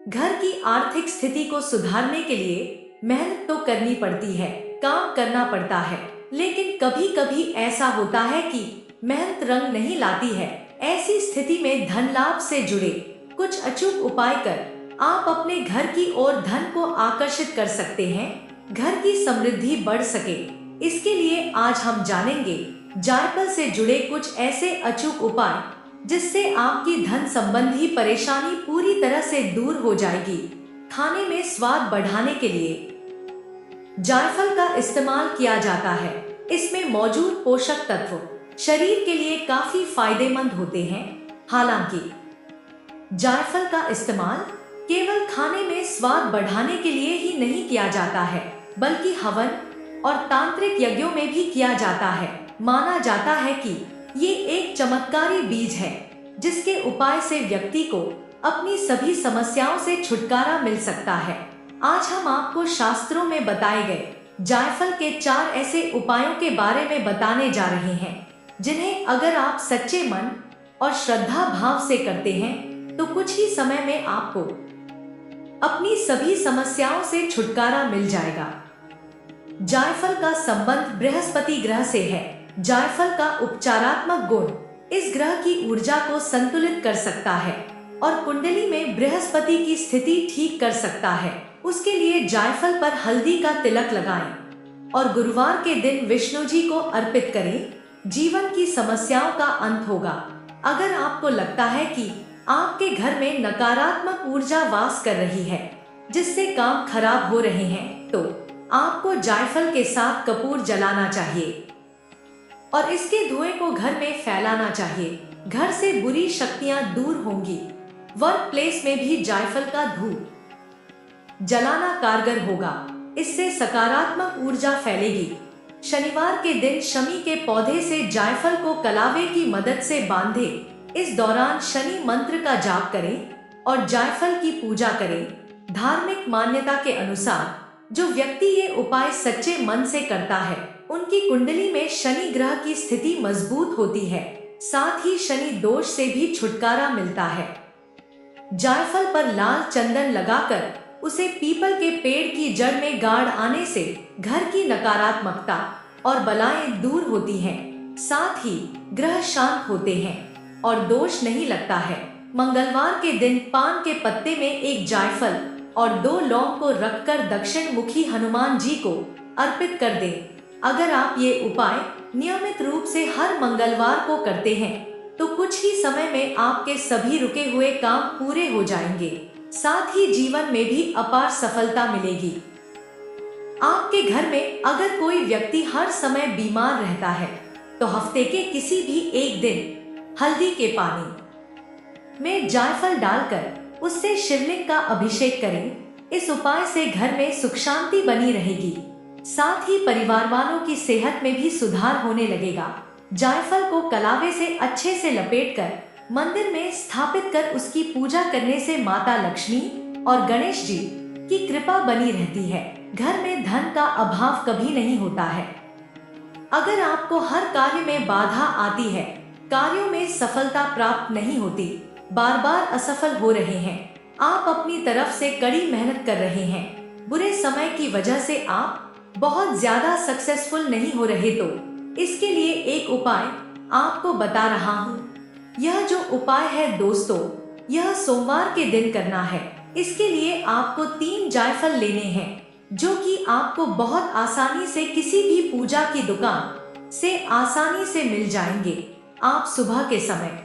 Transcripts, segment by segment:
घर की आर्थिक स्थिति को सुधारने के लिए मेहनत तो करनी पड़ती है, काम करना पड़ता है, लेकिन कभी कभी ऐसा होता है कि मेहनत रंग नहीं लाती है। ऐसी स्थिति में धन लाभ से जुड़े कुछ अचूक उपाय कर आप अपने घर की ओर धन को आकर्षित कर सकते हैं, घर की समृद्धि बढ़ सके। इसके लिए आज हम जानेंगे जायफल से जुड़े कुछ ऐसे अचूक उपाय जिससे आपकी धन संबंधी परेशानी पूरी तरह से दूर हो जाएगी। खाने में स्वाद बढ़ाने के लिए जायफल का इस्तेमाल किया जाता है। इसमें मौजूद पोषक तत्व शरीर के लिए काफी फायदेमंद होते हैं। हालांकि जायफल का इस्तेमाल केवल खाने में स्वाद बढ़ाने के लिए ही नहीं किया जाता है, बल्कि हवन और तांत्रिक यज्ञों में भी किया जाता है। माना जाता है कि ये एक चमत्कारी बीज है जिसके उपाय से व्यक्ति को अपनी सभी समस्याओं से छुटकारा मिल सकता है। आज हम आपको शास्त्रों में बताए गए जायफल के 4 ऐसे उपायों के बारे में बताने जा रहे हैं, जिन्हें अगर आप सच्चे मन और श्रद्धा भाव से करते हैं तो कुछ ही समय में आपको अपनी सभी समस्याओं से छुटकारा मिल जाएगा। जायफल का संबंध बृहस्पति ग्रह से है। जायफल का उपचारात्मक गुण इस ग्रह की ऊर्जा को संतुलित कर सकता है और कुंडली में बृहस्पति की स्थिति ठीक कर सकता है। उसके लिए जायफल पर हल्दी का तिलक लगाएं और गुरुवार के दिन विष्णु जी को अर्पित करें। जीवन की समस्याओं का अंत होगा। अगर आपको लगता है कि आपके घर में नकारात्मक ऊर्जा वास कर रही है, जिससे काम खराब हो रहे हैं, तो आपको जायफल के साथ कपूर जलाना चाहिए और इसके धुएं को घर में फैलाना चाहिए। घर से बुरी शक्तियां दूर होंगी। वर्क प्लेस में भी जायफल का धूप जलाना कारगर होगा। इससे सकारात्मक ऊर्जा फैलेगी। शनिवार के दिन शमी के पौधे से जायफल को कलावे की मदद से बांधे। इस दौरान शनि मंत्र का जाप करें और जायफल की पूजा करें। धार्मिक मान्यता के अनुसार जो व्यक्ति ये उपाय सच्चे मन से करता है, उनकी कुंडली में शनि ग्रह की स्थिति मजबूत होती है। साथ ही शनि दोष से भी छुटकारा मिलता है। जायफल पर लाल चंदन लगाकर उसे पीपल के पेड़ की जड़ में गाड़ आने से घर की नकारात्मकता और बलाएं दूर होती हैं। साथ ही ग्रह शांत होते हैं और दोष नहीं लगता है। मंगलवार के दिन पान के पत्ते में एक जायफल और 2 लौंग को रखकर दक्षिण मुखी हनुमान जी को अर्पित कर दें। अगर आप ये उपाय नियमित रूप से हर मंगलवार को करते हैं तो कुछ ही समय में आपके सभी रुके हुए काम पूरे हो जाएंगे। साथ ही जीवन में भी अपार सफलता मिलेगी। आपके घर में अगर कोई व्यक्ति हर समय बीमार रहता है तो हफ्ते के किसी भी एक दिन हल्दी के पानी में जायफल डालकर उससे शिवलिंग का अभिषेक करें। इस उपाय से घर में सुख शांति बनी रहेगी। साथ ही परिवार वालों की सेहत में भी सुधार होने लगेगा। जायफल को कलावे से अच्छे से लपेटकर मंदिर में स्थापित कर उसकी पूजा करने से माता लक्ष्मी और गणेश जी की कृपा बनी रहती है। घर में धन का अभाव कभी नहीं होता है। अगर आपको हर कार्य में बाधा आती है, कार्यों में सफलता प्राप्त नहीं होती, बार बार असफल हो रहे हैं, आप अपनी तरफ से कड़ी मेहनत कर रहे हैं, बुरे समय की वजह से आप बहुत ज्यादा सक्सेसफुल नहीं हो रहे, तो इसके लिए एक उपाय आपको बता रहा हूँ। यह जो उपाय है दोस्तों, यह सोमवार के दिन करना है। इसके लिए आपको 3 जायफल लेने हैं, जो कि आपको बहुत आसानी से किसी भी पूजा की दुकान से आसानी से मिल जाएंगे। आप सुबह के समय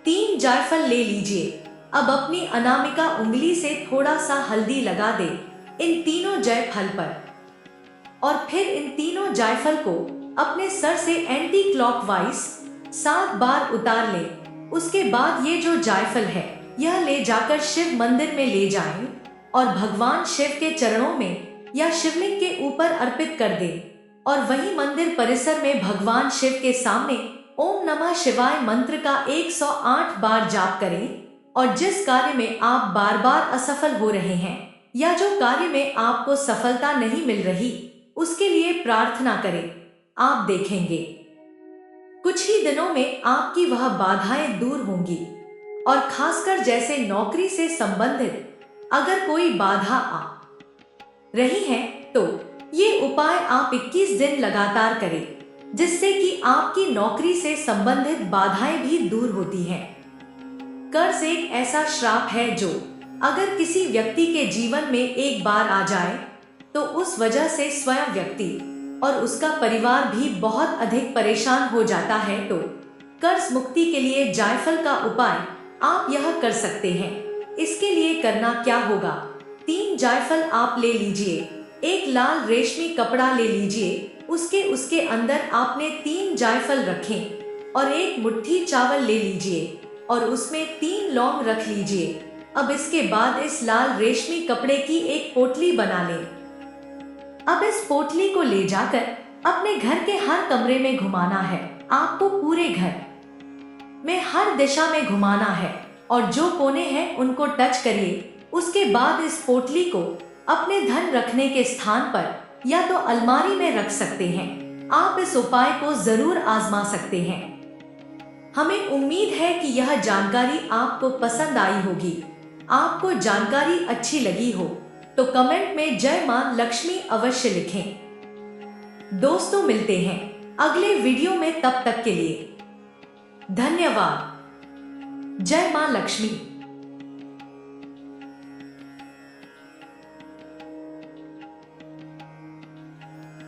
3 जायफल ले लीजिए। अब अपनी अनामिका उंगली से थोड़ा सा हल्दी लगा दे इन तीनों जायफल पर और फिर इन तीनों जायफल को अपने सर से एंटी क्लॉकवाइज 7 बार उतार ले। उसके बाद ये जो जायफल है, यह ले जाकर शिव मंदिर में ले जाएं और भगवान शिव के चरणों में या शिवलिंग के ऊपर अर्पित कर दें और वही मंदिर परिसर में भगवान शिव के सामने ओम नमः शिवाय मंत्र का 108 बार जाप करें। और जिस कार्य में आप बार बार असफल हो रहे हैं या जो कार्य में आपको सफलता नहीं मिल रही, उसके लिए प्रार्थना करें। आप देखेंगे कुछ ही दिनों में आपकी वह बाधाएं दूर होंगी और खासकर जैसे नौकरी से संबंधित अगर कोई बाधा आ रही है तो ये उपाय आप 21 दिन लगातार करें, जिससे कि आपकी नौकरी से संबंधित बाधाएं भी दूर होती हैं। कर्ज एक ऐसा श्राप है जो अगर किसी व्यक्ति के जीवन में एक बार आ जाए तो उस वजह से स्वयं व्यक्ति और उसका परिवार भी बहुत अधिक परेशान हो जाता है। तो कर्ज मुक्ति के लिए जायफल का उपाय आप यह कर सकते हैं। इसके लिए करना क्या होगा, 3 जायफल आप ले लीजिए, एक लाल रेशमी कपड़ा ले लीजिए, उसके अंदर आपने 3 जायफल रखें और एक मुट्ठी चावल ले लीजिए और उसमें 3 लौंग रख लीजिए। अब इसके बाद इस लाल रेशमी कपड़े की एक पोटली बना लें। अब इस पोटली को ले जाकर अपने घर के हर कमरे में घुमाना है। आपको पूरे घर में हर दिशा में घुमाना है और जो कोने हैं उनको टच करिए। उसके बाद इस पोटली को अपने धन रखने के स्थान पर या तो अलमारी में रख सकते हैं। आप इस उपाय को जरूर आजमा सकते हैं। हमें उम्मीद है कि यह जानकारी आपको पसंद आई होगी। आपको जानकारी अच्छी लगी हो तो कमेंट में जय मां लक्ष्मी अवश्य लिखें। दोस्तों, मिलते हैं अगले वीडियो में, तब तक के लिए धन्यवाद। जय मां लक्ष्मी।